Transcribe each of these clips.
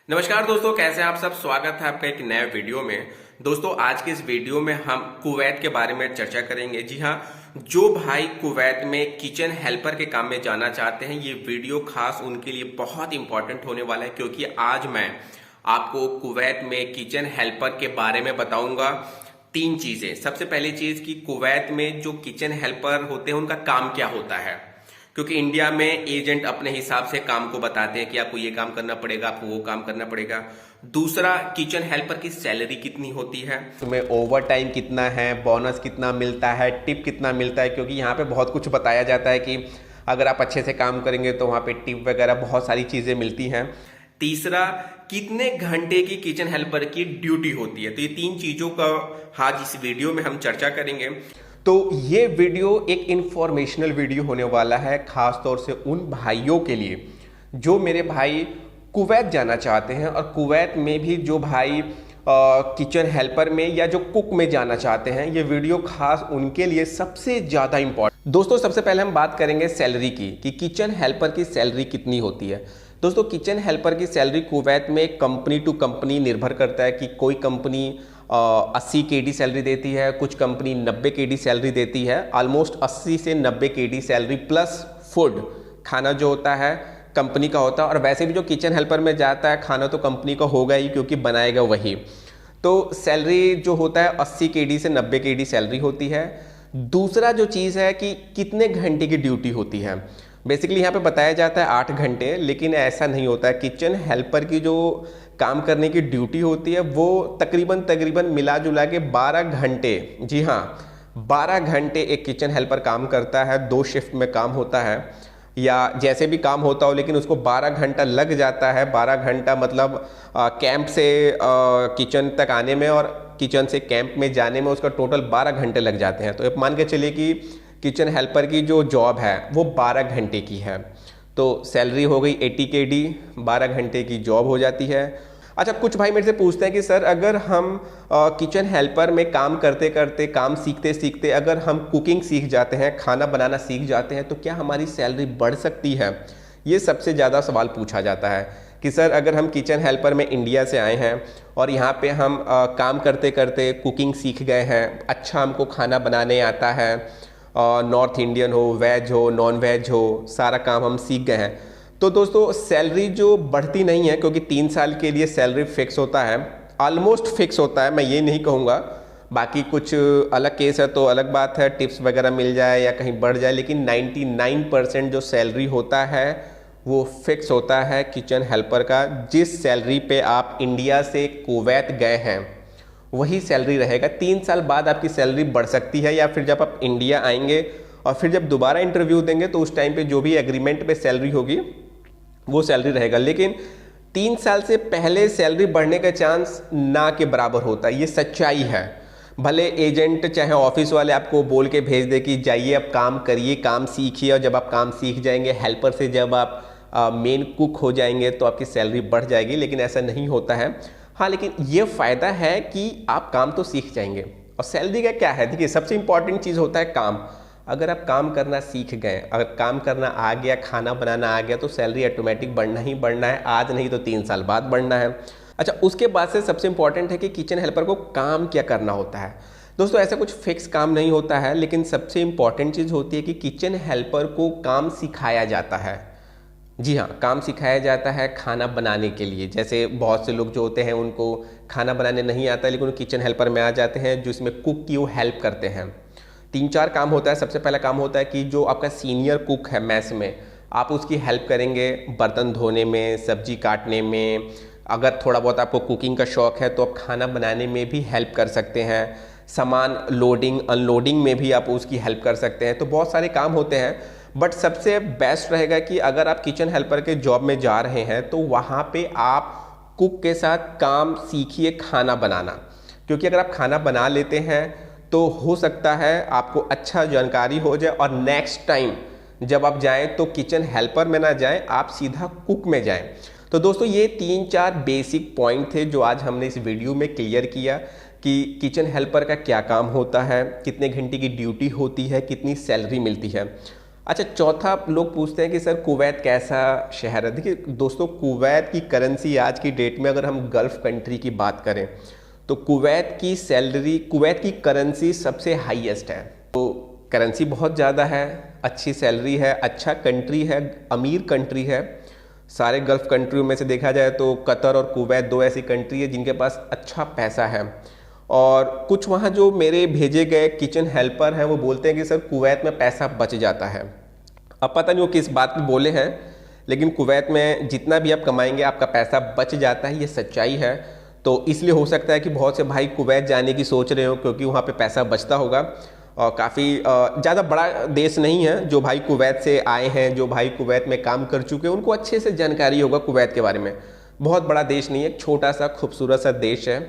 नमस्कार दोस्तों, कैसे हैं आप सब। स्वागत है आपका एक नए वीडियो में। दोस्तों आज के इस वीडियो में हम कुवैत के बारे में चर्चा करेंगे। जी हाँ, जो भाई कुवैत में किचन हेल्पर के काम में जाना चाहते हैं, ये वीडियो खास उनके लिए बहुत इंपॉर्टेंट होने वाला है, क्योंकि आज मैं आपको कुवैत में किचन हेल्पर के बारे में बताऊंगा। तीन चीजें। सबसे पहली चीज कि कुवैत में जो किचन हेल्पर होते हैं उनका काम क्या होता है, क्योंकि इंडिया में एजेंट अपने हिसाब से काम को बताते हैं कि आपको ये काम करना पड़ेगा, आपको वो काम करना पड़ेगा। दूसरा, किचन हेल्पर की सैलरी कितनी होती है, तुम्हें ओवर टाइम कितना है, बोनस कितना मिलता है, टिप कितना मिलता है, क्योंकि यहाँ पे बहुत कुछ बताया जाता है कि अगर आप अच्छे से काम करेंगे तो वहाँ पे टिप वगैरह बहुत सारी चीजें मिलती हैं। तीसरा, कितने घंटे की किचन हेल्पर की ड्यूटी होती है। तो ये तीन चीजों का आज इस वीडियो में हम चर्चा करेंगे। तो ये वीडियो एक इंफॉर्मेशनल वीडियो होने वाला है, खास तौर से उन भाइयों के लिए जो मेरे भाई कुवैत जाना चाहते हैं, और कुवैत में भी जो भाई किचन हेल्पर में या जो कुक में जाना चाहते हैं। ये वीडियो खास उनके लिए सबसे ज़्यादा इंपॉर्टेंट। दोस्तों सबसे पहले हम बात करेंगे सैलरी की, कि किचन हेल्पर की सैलरी कितनी होती है। दोस्तों किचन हेल्पर की सैलरी कुवैत में कंपनी टू कंपनी निर्भर करता है, कि कोई कंपनी 80 KD सैलरी देती है, कुछ कंपनी 90 KD सैलरी देती है। ऑलमोस्ट 80 से 90 KD सैलरी प्लस फूड, खाना जो होता है कंपनी का होता है। और वैसे भी जो किचन हेल्पर में जाता है, खाना तो कंपनी का होगा ही, क्योंकि बनाएगा वही। तो सैलरी जो होता है 80 KD से 90 KD सैलरी होती है। दूसरा जो चीज़ है कि कितने घंटे की ड्यूटी होती है। बेसिकली यहाँ पे बताया जाता है 8 घंटे, लेकिन ऐसा नहीं होता है। किचन हेल्पर की जो काम करने की ड्यूटी होती है वो तकरीबन मिला जुला के 12 घंटे, जी हाँ 12 घंटे एक किचन हेल्पर काम करता है। 2 शिफ्ट में काम होता है, या जैसे भी काम होता हो, लेकिन उसको 12 घंटा लग जाता है। 12 घंटा मतलब कैंप से किचन तक आने में और किचन से कैंप में जाने में उसका टोटल 12 घंटे लग जाते हैं। तो अब मान के चलिए कि किचन हेल्पर की जो जॉब है वो 12 घंटे की है, तो सैलरी हो गई 80 KD, 12 घंटे की जॉब हो जाती है। अच्छा, कुछ भाई मेरे से पूछते हैं कि सर अगर हम किचन हेल्पर में काम करते करते, काम सीखते सीखते अगर हम कुकिंग सीख जाते हैं, खाना बनाना सीख जाते हैं, तो क्या हमारी सैलरी बढ़ सकती है। ये सबसे ज़्यादा सवाल पूछा जाता है कि सर अगर हम किचन हेल्पर में इंडिया से आए हैं और यहाँ पे हम काम करते करते कुकिंग सीख गए हैं, अच्छा हमको खाना बनाने आता है, नॉर्थ इंडियन हो, वेज हो, नॉन वेज हो, सारा काम हम सीख गए हैं, तो दोस्तों सैलरी जो बढ़ती नहीं है, क्योंकि 3 साल के लिए सैलरी फिक्स होता है, ऑलमोस्ट फिक्स होता है, मैं ये नहीं कहूँगा। बाकी कुछ अलग केस है तो अलग बात है, टिप्स वगैरह मिल जाए या कहीं बढ़ जाए, लेकिन 99% जो सैलरी होता है वो फिक्स होता है किचन हेल्पर का। जिस सैलरी पे आप इंडिया से कुवैत गए हैं वही सैलरी रहेगा। 3 साल बाद आपकी सैलरी बढ़ सकती है, या फिर जब आप इंडिया आएंगे और फिर जब दोबारा इंटरव्यू देंगे तो उस टाइम पे जो भी एग्रीमेंट पे सैलरी होगी वो सैलरी रहेगा। लेकिन 3 साल से पहले सैलरी बढ़ने का चांस ना के बराबर होता है, ये सच्चाई है। भले एजेंट चाहे ऑफिस वाले आपको बोल के भेज दे कि जाइए अब काम करिए, काम सीखिए, और जब आप काम सीख जाएंगे, हेल्पर से जब आप मेन कुक हो जाएंगे तो आपकी सैलरी बढ़ जाएगी, लेकिन ऐसा नहीं होता है। हाँ, लेकिन ये फ़ायदा है कि आप काम तो सीख जाएंगे। और सैलरी का क्या है, देखिए सबसे इंपॉर्टेंट चीज़ होता है काम। अगर आप काम करना सीख गए, अगर काम करना आ गया, खाना बनाना आ गया, तो सैलरी ऑटोमेटिक बढ़ना ही बढ़ना है। आज नहीं तो 3 साल बाद बढ़ना है। अच्छा, उसके बाद से सबसे इंपॉर्टेंट है कि किचन हेल्पर को काम क्या करना होता है। दोस्तों ऐसा कुछ फिक्स काम नहीं होता है, लेकिन सबसे इंपॉर्टेंट चीज़ होती है कि किचन हेल्पर को काम सिखाया जाता है। जी हाँ, काम सिखाया जाता है खाना बनाने के लिए। जैसे बहुत से लोग जो होते हैं उनको खाना बनाने नहीं आता, लेकिन वो किचन हेल्पर में आ जाते हैं, जो इसमें कुक की वो हेल्प करते हैं। 3-4 काम होता है। सबसे पहला काम होता है कि जो आपका सीनियर कुक है मैस में, आप उसकी हेल्प करेंगे बर्तन धोने में, सब्जी काटने में। अगर थोड़ा बहुत आपको कुकिंग का शौक़ है तो आप खाना बनाने में भी हेल्प कर सकते हैं। सामान लोडिंग अनलोडिंग में भी आप उसकी हेल्प कर सकते हैं। तो बहुत सारे काम होते हैं, बट सबसे बेस्ट रहेगा कि अगर आप किचन हेल्पर के जॉब में जा रहे हैं तो वहाँ पे आप कुक के साथ काम सीखिए खाना बनाना, क्योंकि अगर आप खाना बना लेते हैं तो हो सकता है आपको अच्छा जानकारी हो जाए, और नेक्स्ट टाइम जब आप जाएं तो किचन हेल्पर में ना जाएं, आप सीधा कुक में जाएं। तो दोस्तों ये 3-4 बेसिक पॉइंट थे जो आज हमने इस वीडियो में क्लियर किया, कि किचन हेल्पर का क्या काम होता है, कितने घंटे की ड्यूटी होती है, कितनी सैलरी मिलती है। अच्छा, चौथा लोग पूछते हैं कि सर कुवैत कैसा शहर है। देखिए दोस्तों, कुवैत की करेंसी आज की डेट में अगर हम गल्फ कंट्री की बात करें तो कुवैत की सैलरी, कुवैत की करेंसी सबसे हाईएस्ट है। तो करेंसी बहुत ज़्यादा है, अच्छी सैलरी है, अच्छा कंट्री है, अमीर कंट्री है। सारे गल्फ कंट्रियों में से देखा जाए तो कतर और कुवैत दो ऐसी कंट्री है जिनके पास अच्छा पैसा है। और कुछ वहाँ जो मेरे भेजे गए किचन हेल्पर हैं वो बोलते हैं कि सर कुवैत में पैसा बच जाता है। अब पता नहीं वो किस बात पे बोले हैं, लेकिन कुवैत में जितना भी आप कमाएंगे आपका पैसा बच जाता है, ये सच्चाई है। तो इसलिए हो सकता है कि बहुत से भाई कुवैत जाने की सोच रहे हो क्योंकि वहाँ पे पैसा बचता होगा। और काफ़ी ज़्यादा बड़ा देश नहीं है। जो भाई कुवैत से आए हैं, जो भाई कुवैत में काम कर चुके हैं, उनको अच्छे से जानकारी होगा कुवैत के बारे में। बहुत बड़ा देश नहीं है, एक छोटा सा खूबसूरत सा देश है,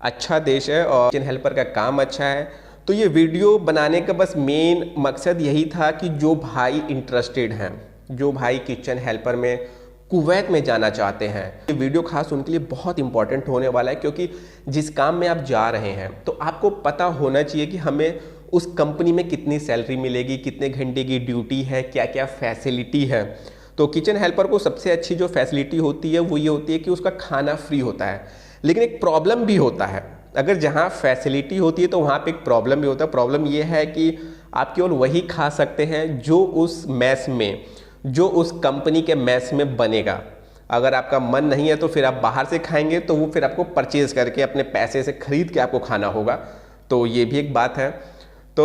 अच्छा देश है और किचन हेल्पर का काम अच्छा है। तो ये वीडियो बनाने का बस मेन मकसद यही था कि जो भाई इंटरेस्टेड हैं, जो भाई किचन हेल्पर में कुवैत में जाना चाहते हैं, ये वीडियो खास उनके लिए बहुत इंपॉर्टेंट होने वाला है। क्योंकि जिस काम में आप जा रहे हैं तो आपको पता होना चाहिए कि हमें उस कंपनी में कितनी सैलरी मिलेगी, कितने घंटे की ड्यूटी है, क्या क्या फैसिलिटी है। तो किचन हेल्पर को सबसे अच्छी जो फैसिलिटी होती है वो ये होती है कि उसका खाना फ्री होता है। लेकिन एक प्रॉब्लम भी होता है, अगर जहाँ फैसिलिटी होती है तो वहाँ पे एक प्रॉब्लम भी होता है। प्रॉब्लम ये है कि आप केवल वही खा सकते हैं जो उस मैस में, जो उस कंपनी के मैस में बनेगा। अगर आपका मन नहीं है तो फिर आप बाहर से खाएंगे, तो वो फिर आपको परचेज करके अपने पैसे से खरीद के आपको खाना होगा। तो ये भी एक बात है। तो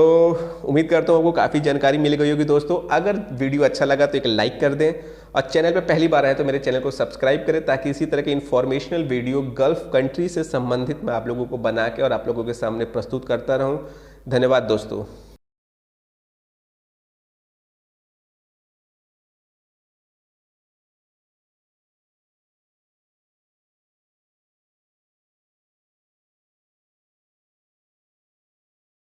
उम्मीद करता हूँ आपको काफ़ी जानकारी मिल गई होगी दोस्तों। अगर वीडियो अच्छा लगा तो एक लाइक कर दें और चैनल पर पहली बार आए तो मेरे चैनल को सब्सक्राइब करें, ताकि इसी तरह के इन्फॉर्मेशनल वीडियो गल्फ कंट्री से संबंधित मैं आप लोगों को बना के और आप लोगों के सामने प्रस्तुत करता रहूँ। धन्यवाद दोस्तों।